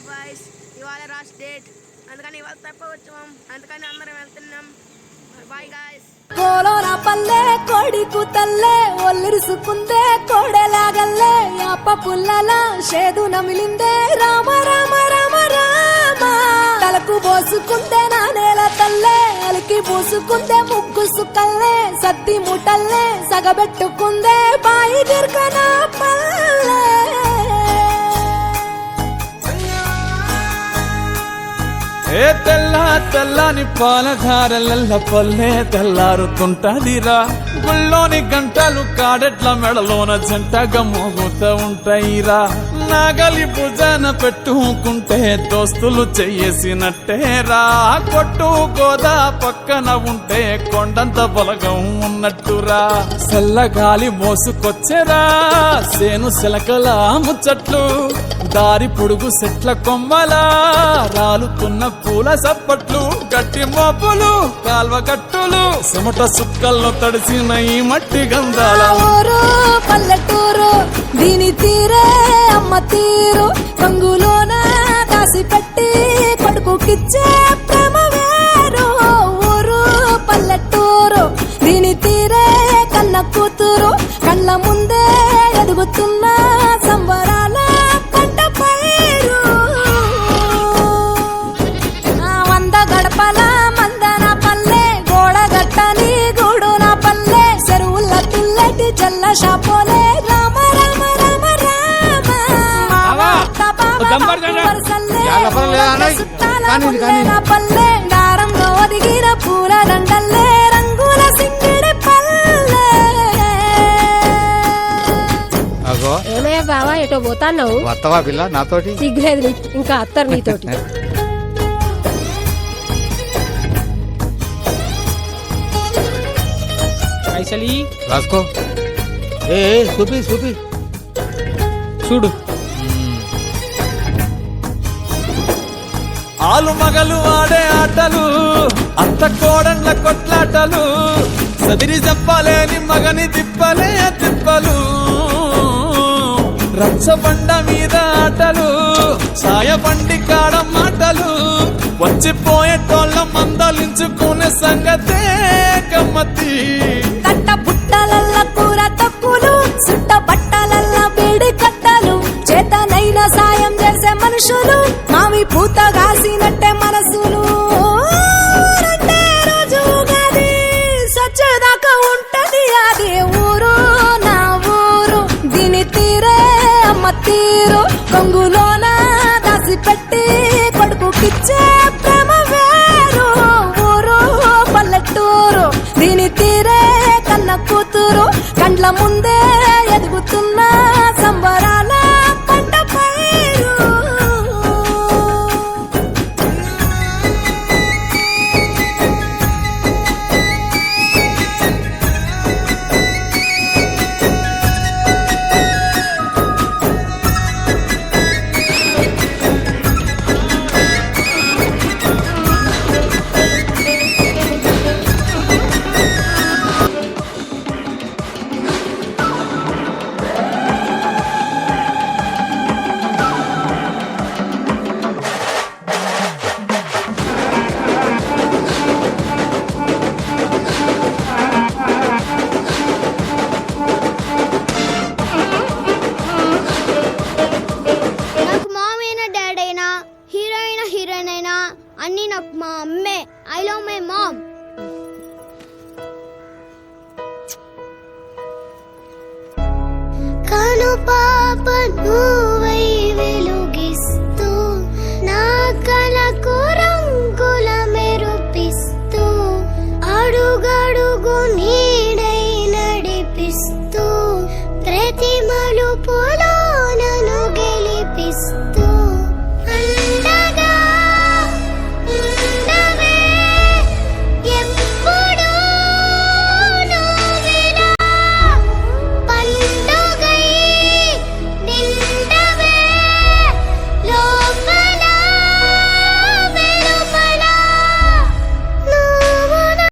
Boys ఇవాళ last date, అందుకని ఇవాళ తప్ప వచ్చాం, అందుకని అందరం వెళ్తున్నాం. Bye guys. కోలోన పల్లె కోడి కూతల్లే ఒల్లిరుసుకుందే కోడెలాగల్లే యాప పుల్లల షేదు నమిలిందే రామ రామ రామ రామ తలకు పోసుకుందే నా నేల తల్లే అలికి పూసుకుందే ముగ్గు సుక్కల్లే సత్తి ముటల్లే సగబెట్టుకుందే బాయి గిర్కన పల్లె. ఏ తెల్ల తెల్లని పాలధారలల్ల పల్లె తెల్లారుతుంటదిరా, గుళ్ళోని గంటలు కాడెట్ల మెడలోన జంటగా మోగుతూ ఉంటాయిరా. నాగలి భుజాన పెట్టుకుంటే దోస్తులు చెయ్యేసినట్టేరా, కొట్టు గోదా పక్కన ఉంటే కొండంత బలగం ఉన్నట్టురా. చల్లగాలి మోసుకొచ్చెరా సేను శిలకల ముచ్చట్లు, దారి పొడుగు చెట్ల కొమ్మలా రాలుతున్న పూల సప్పట్లు, గట్టి మోపులు కాల్వ గట్టులు చెమట సుక్కల్లో తడిసిన ఈ మట్టి గంధాల ఊరు పల్లెటూరు దీని తీరే అమ్మ తీరు, రంగులోన దాసి పెట్టి కొడుకుకిచ్చే ప్రేమ వేరు. ఊరు పల్లెటూరు దీని తీరే కన్న కూతురు, కళ్ళ ముందే ఎదుగుతున్న సంబరాల పంట పైరు. వంద గడపల మందన పల్లె గోడగట్టని గూడు నా పల్లె, చెరువుల తుల్లటి జల్ల షాపోలే రామ రామ రామ రామ పల్లె దారంలో ఒదిగిన పూల దండల్లే రంగుల సింగిడి పల్లె. ఏమయ్యా బావా ఎటో పోతాన్నావు? వత్తవా పిల్ల నాతోటి? సిగ్గులేదు నీకు, ఇంకా అత్తరు నీతోటి. పైసలి రాసుకో. ఏ చూపి చూపి చూడు. ఆలు మగలు ఆడే ఆటలు, అత్త కోడళ్ళ కొట్లాటలు, సదిరి చెప్పలేని మగని తిప్పలే తిప్పలు, రచ్చబండ మీద ఆటలు, సాయబండి కాడ మాటలు, వచ్చిపోయేటోళ్ళ మందలించుకునే సంగతే గమ్మతి. కట్ట పుట్టలల్ల కూర తక్కులు, సుట్ట బట్టలల్ల బీడి కట్టలు, చేతనైన సాయం చేసే మనుషులు, మావి పూత కాసినట్టే మనసులు. రెండే రోజు గది సచ్చేదాకా ఉంటది అది ఊరు నా ఊరు, దీని తీరే అమ్మ తీరు, కొంగులోన దాసి పెట్టి కొడుకుకిచ్చే ప్రేమ వేరు. ఊరు పల్లెటూరు దీని తీరే కన్న కూతురు, కండ్ల ముందే ఎదుగుతున్న సంబరాల పంట పైరు. అన్ని నాకు మా అమ్మే. I love my mom. కను పాప నువ్వై